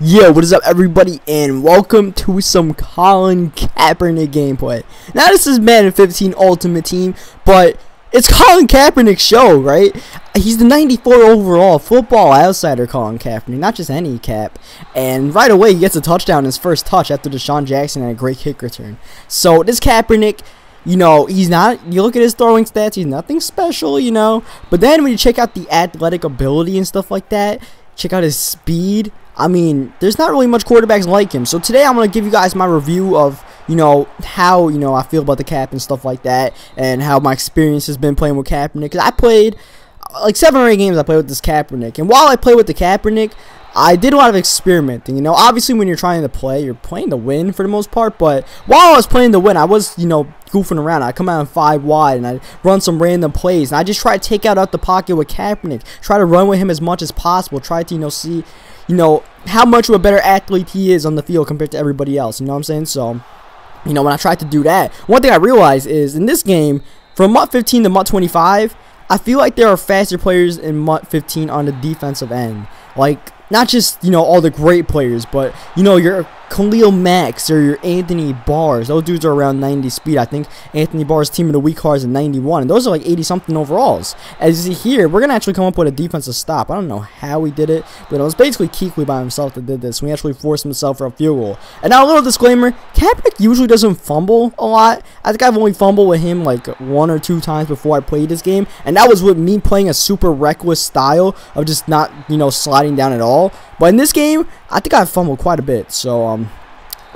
Yo, what is up everybody, and welcome to some Colin Kaepernick gameplay. Now this is Madden 15 Ultimate Team, but it's Colin Kaepernick's show, right? He's the 94 overall football outsider Colin Kaepernick, not just any Cap. And right away he gets a touchdown, his first touch after Deshaun Jackson had a great kick return. So this Kaepernick, you know, he's not, you look at his throwing stats, he's nothing special, you know. But then when you check out the athletic ability and stuff like that, check out his speed, I mean, there's not really much quarterbacks like him. So today I'm going to give you guys my review of, you know, how, you know, I feel about the Cap and stuff like that, and how my experience has been playing with Kaepernick. Because I played, like 7 or 8 games I played with this Kaepernick. And while I play with the Kaepernick, I did a lot of experimenting. You know, obviously when you're trying to play, you're playing to win for the most part. But while I was playing to win, I was, you know, goofing around. I come out in 5 wide and I run some random plays. And I just try to take out the pocket with Kaepernick. Try to run with him as much as possible. Try to, you know, see, you know, how much of a better athlete he is on the field compared to everybody else. You know what I'm saying? So, you know, when I tried to do that, one thing I realized is in this game, from MUT 15 to MUT 25, I feel like there are faster players in MUT 15 on the defensive end. Like, not just, you know, all the great players, but, you know, your Khalil Max or your Anthony Barrs. Those dudes are around 90 speed. I think Anthony Barrs' team of the week card is a 91. And those are like 80-something overalls. As you see here, we're going to actually come up with a defensive stop. I don't know how we did it, but it was basically Kuechly by himself that did this. We actually forced himself for a field goal. And now a little disclaimer, Kaepernick usually doesn't fumble a lot. I think I've only fumbled with him like 1 or 2 times before I played this game. And that was with me playing a super reckless style of just not, you know, sliding down at all. But in this game, I think I fumbled quite a bit. So,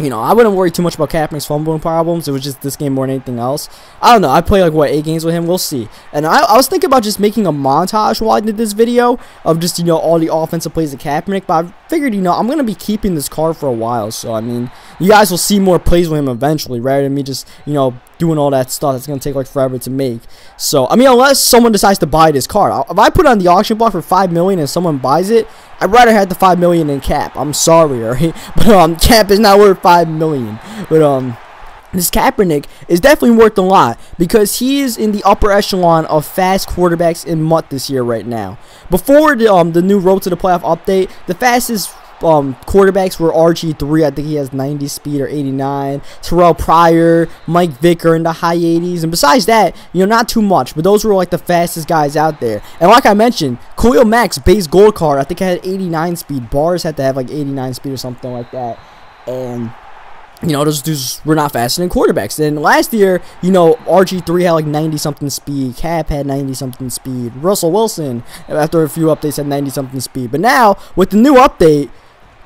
you know, I wouldn't worry too much about Kaepernick's fumbling problems. It was just this game more than anything else. I don't know. I played like, what, 8 games with him? We'll see. And I was thinking about just making a montage while I did this video of just, you know, all the offensive plays of Kaepernick. But I figured, you know, I'm going to be keeping this card for a while. So, I mean, you guys will see more plays with him eventually, rather than me just, you know, doing all that stuff that's going to take like forever to make. So, I mean, unless someone decides to buy this card. If I put it on the auction block for $5 million and someone buys it, I'd rather have the $5 million in Cap. I'm sorry, alright? But Cap is not worth $5 million. But this Kaepernick is definitely worth a lot because he is in the upper echelon of fast quarterbacks in MUT this year right now. Before the new Road to the Playoff update, the fastest quarterbacks were RG3. I think he has 90 speed or 89. Terrell Pryor, Mike Vick are in the high 80s, and besides that, you know, not too much, but those were like the fastest guys out there. And like I mentioned, Khalil Max base gold card, I think I had 89 speed. Barrs had to have like 89 speed or something like that. And you know, those dudes were not faster than quarterbacks. Then last year, you know, RG3 had like 90-something speed. Cap had 90-something speed. Russell Wilson, after a few updates, had 90-something speed. But now, with the new update,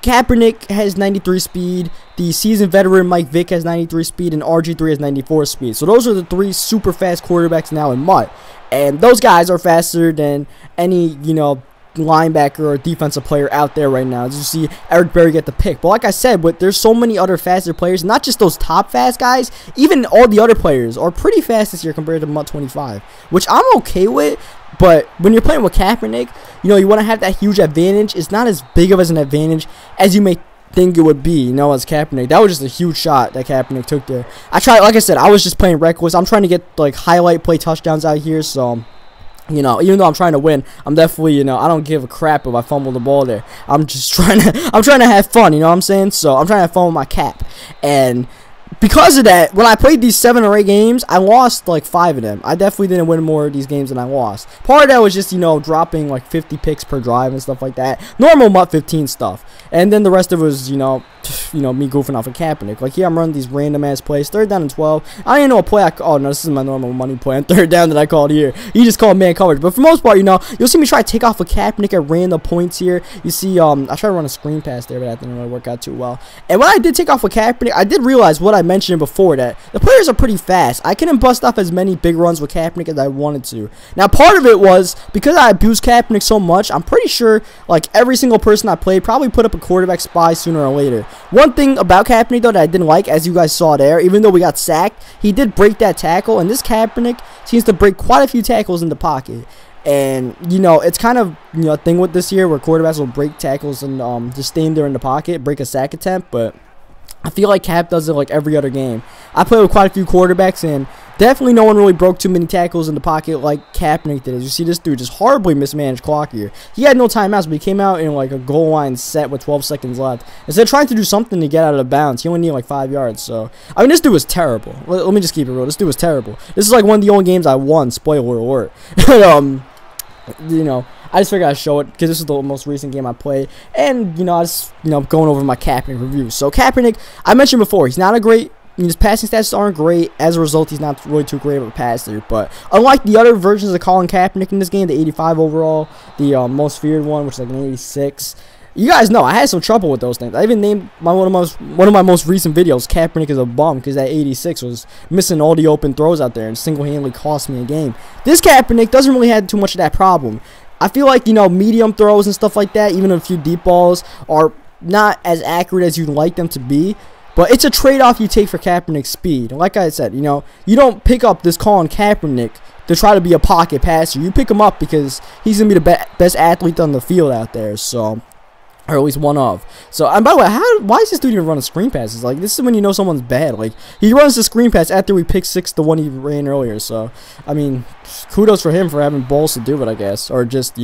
Kaepernick has 93 speed, the seasoned veteran Mike Vick has 93 speed, and RG3 has 94 speed. So those are the 3 super fast quarterbacks now in MUT. And those guys are faster than any, you know, linebacker or defensive player out there right now. As you see, Eric Berry get the pick. But like I said, there's so many other faster players, not just those top fast guys, even all the other players are pretty fast this year compared to MUT 25, which I'm okay with. But when you're playing with Kaepernick, you know, you want to have that huge advantage. It's not as big of an advantage as you may think it would be, you know, as Kaepernick. That was just a huge shot that Kaepernick took there. I tried, like I said, I was just playing reckless. I'm trying to get like highlight play touchdowns out here, so you know, even though I'm trying to win, I'm definitely, you know, I don't give a crap if I fumble the ball there. I'm just trying to have fun, you know what I'm saying? So I'm trying to have fun with my Cap. And because of that, when I played these 7 or 8 games, I lost like 5 of them. I definitely didn't win more of these games than I lost. Part of that was just, you know, dropping like 50 picks per drive and stuff like that. Normal MUT 15 stuff. And then the rest of it was, you know, me goofing off of Kaepernick. Like here, I'm running these random ass plays. 3rd down and 12. I didn't know a play. Oh no, this is my normal money play. And 3rd down that I called here. You just call man coverage. But for the most part, you know, you'll see me try to take off with Kaepernick at random points here. You see, I tried to run a screen pass there, but that didn't really work out too well. And when I did take off with Kaepernick, I did realize what I mentioned before, that the players are pretty fast. I couldn't bust off as many big runs with Kaepernick as I wanted to. Now, part of it was because I abused Kaepernick so much. I'm pretty sure like every single person I played probably put up a quarterback spy sooner or later. One thing about Kaepernick though that I didn't like, as you guys saw there, even though we got sacked, he did break that tackle, and this Kaepernick seems to break quite a few tackles in the pocket. And you know, it's kind of, you know, a thing with this year where quarterbacks will break tackles and just stay in there in the pocket, break a sack attempt. But I feel like Kaep does it like every other game. I play with quite a few quarterbacks, and definitely no one really broke too many tackles in the pocket like Kaepernick did. As you see, this dude just horribly mismanaged clock here. He had no timeouts, but he came out in like a goal line set with 12 seconds left. Instead of trying to do something to get out of the bounds, he only needed like 5 yards. So, I mean, this dude was terrible. Let me just keep it real. This dude was terrible. This is like one of the only games I won, spoiler alert. You know, I just figured I'd show it because this is the most recent game I played, and you know, I just going over my Kaepernick review. So Kaepernick, I mentioned before, he's not a great. His passing stats aren't great. As a result, he's not really too great of a passer. But unlike the other versions of Colin Kaepernick in this game, the 85 overall, the most feared one, which is like an 86. You guys know I had some trouble with those things. I even named one of my most recent videos, Kaepernick is a bum, because that 86 was missing all the open throws out there and single-handedly cost me a game. This Kaepernick doesn't really have too much of that problem. I feel like, medium throws and stuff like that, even a few deep balls, are not as accurate as you'd like them to be. But it's a trade-off you take for Kaepernick's speed. And like I said, you don't pick up this Colin Kaepernick to try to be a pocket passer. You pick him up because he's going to be the best athlete on the field out there. So, or at least one of. So, and by the way, why is this dude even running screen passes? Like, this is when you know someone's bad. Like, he runs the screen pass after we picked 6 the one he ran earlier. So, I mean, kudos for him for having balls to do it, I guess. Or just,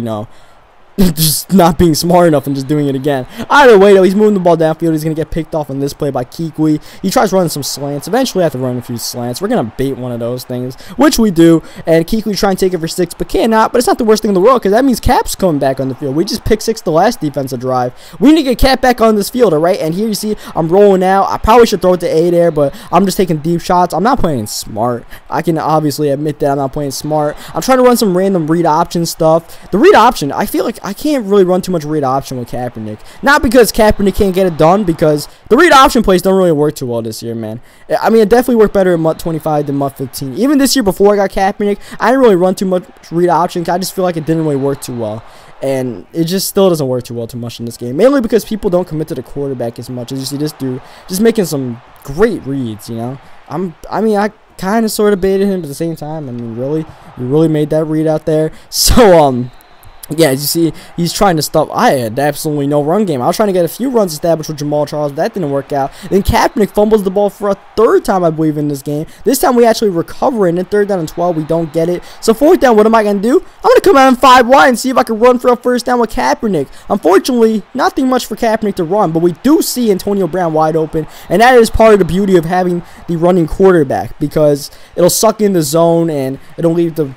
just not being smart enough and just doing it again. Either way, though, he's moving the ball downfield. He's going to get picked off on this play by Kaep. He tries running some slants. Eventually, I have to run a few slants. We're going to bait one of those things, which we do. And Kaep trying to take it for 6, but cannot. But it's not the worst thing in the world because that means Kaep's coming back on the field. We just picked 6 the last defensive drive. We need to get Kaep back on this field, all right? And here you see I'm rolling out. I probably should throw it to A there, but I'm just taking deep shots. I'm not playing smart. I can obviously admit that I'm not playing smart. I'm trying to run some random read option stuff. The read option, I feel like I can't really run too much read option with Kaepernick. Not because Kaepernick can't get it done, because the read option plays don't really work too well this year, man. I mean, it definitely worked better in MUT 25 than MUT 15. Even this year before I got Kaepernick, I didn't really run too much read option. I just feel like it didn't really work too well. And it just still doesn't work too well too much in this game. Mainly because people don't commit to the quarterback as much. As you see this dude just making some great reads, I mean, I kind of sort of baited him, but at the same time, I mean, really? You really made that read out there? So, yeah, as you see, he's trying to stop. I had absolutely no run game. I was trying to get a few runs established with Jamal Charles, but that didn't work out. Then Kaepernick fumbles the ball for a 3rd time, I believe, in this game. This time we actually recover, and then 3rd down and 12, we don't get it. So 4th down, what am I going to do? I'm going to come out in 5 wide and see if I can run for a 1st down with Kaepernick. Unfortunately, nothing much for Kaepernick to run, but we do see Antonio Brown wide open, and that is part of the beauty of having the running quarterback, because it'll suck in the zone, and it'll leave the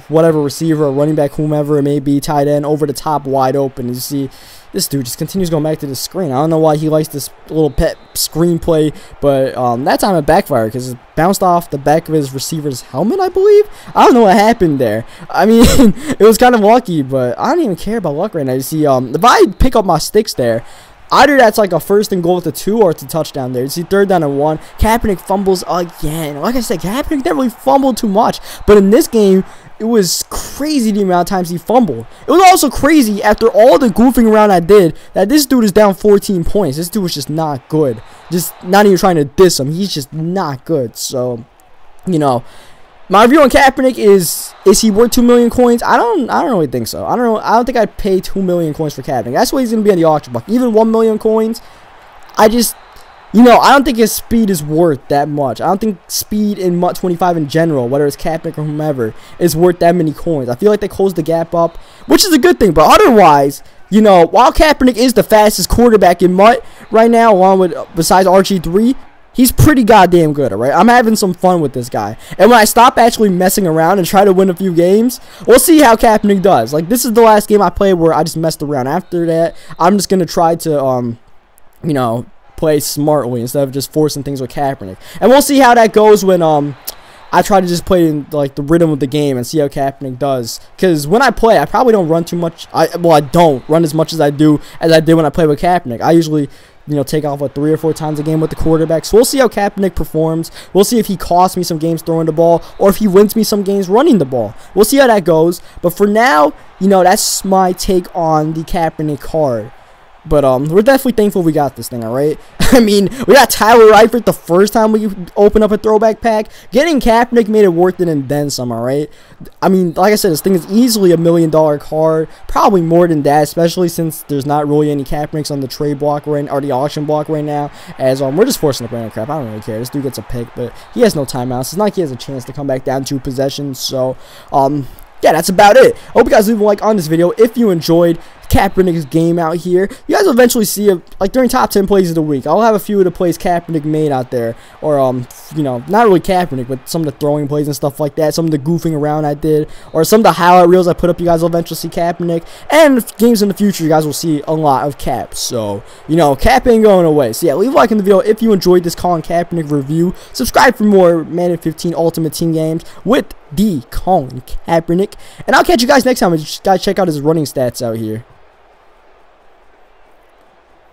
whatever receiver or running back, whomever it may be, tight end over the top wide open. You see this dude just continues going back to the screen. I don't know why he likes this little pet screen play, but that time it backfired because it bounced off the back of his receiver's helmet, I believe. I don't know what happened there. I mean, it was kind of lucky, but I don't even care about luck right now. You see, if I pick up my sticks there, either that's like a 1st and goal with the 2 or it's a touchdown there. You see 3rd down and 1. Kaepernick fumbles again. Like I said, Kaepernick never really fumbled too much. But in this game, it was crazy the amount of times he fumbled. It was also crazy after all the goofing around I did that this dude is down 14 points. This dude was just not good. Just not even trying to diss him. He's just not good. So, my review on Kaepernick is he worth 2 million coins? I don't really think so. I don't think I'd pay 2 million coins for Kaepernick. That's what he's gonna be on the auction block. Even 1 million coins, I don't think his speed is worth that much. I don't think speed in MUT 25 in general, whether it's Kaepernick or whomever, is worth that many coins. I feel like they closed the gap up, which is a good thing. But otherwise, while Kaepernick is the fastest quarterback in MUT right now, along with besides RG3. He's pretty goddamn good, alright? I'm having some fun with this guy. And when I stop actually messing around and try to win a few games, we'll see how Kaepernick does. Like, this is the last game I played where I just messed around. After that, I'm just going to try to, play smartly instead of just forcing things with Kaepernick. And we'll see how that goes when, I try to just play in, like, the rhythm of the game and see how Kaepernick does. Because when I play, I probably don't run too much. I don't run as much as I did when I played with Kaepernick. I usually take off 3 or 4 times a game with the quarterback. So we'll see how Kaepernick performs. We'll see if he costs me some games throwing the ball or if he wins me some games running the ball. We'll see how that goes. But for now, that's my take on the Kaepernick card. But we're definitely thankful we got this thing, alright? I mean, we got Tyler Eifert the first time we opened up a throwback pack. Getting Kaepernick made it worth it and then some, alright? I mean, like I said, this thing is easily $1 million card. Probably more than that, especially since there's not really any Kaepernicks on the trade block or the auction block right now. As we're just forcing up random crap. I don't really care. This dude gets a pick, but he has no timeouts. It's not like he has a chance to come back down 2 possessions. So, yeah, that's about it. I hope you guys leave a like on this video if you enjoyed Kaepernick's game out here. You guys will eventually see it, like, during top 10 plays of the week. I'll have a few of the plays Kaepernick made out there, or you know, not really Kaepernick, but some of the throwing plays and stuff like that, some of the goofing around I did, or some of the highlight reels I put up. You guys will eventually see Kaepernick, and games in the future you guys will see a lot of Cap. So, you know, Cap ain't going away. So yeah, leave a like in the video if you enjoyed this Colin Kaepernick review. Subscribe for more Madden 15 Ultimate Team games with the Colin Kaepernick, and I'll catch you guys next time. Just guys check out his running stats out here.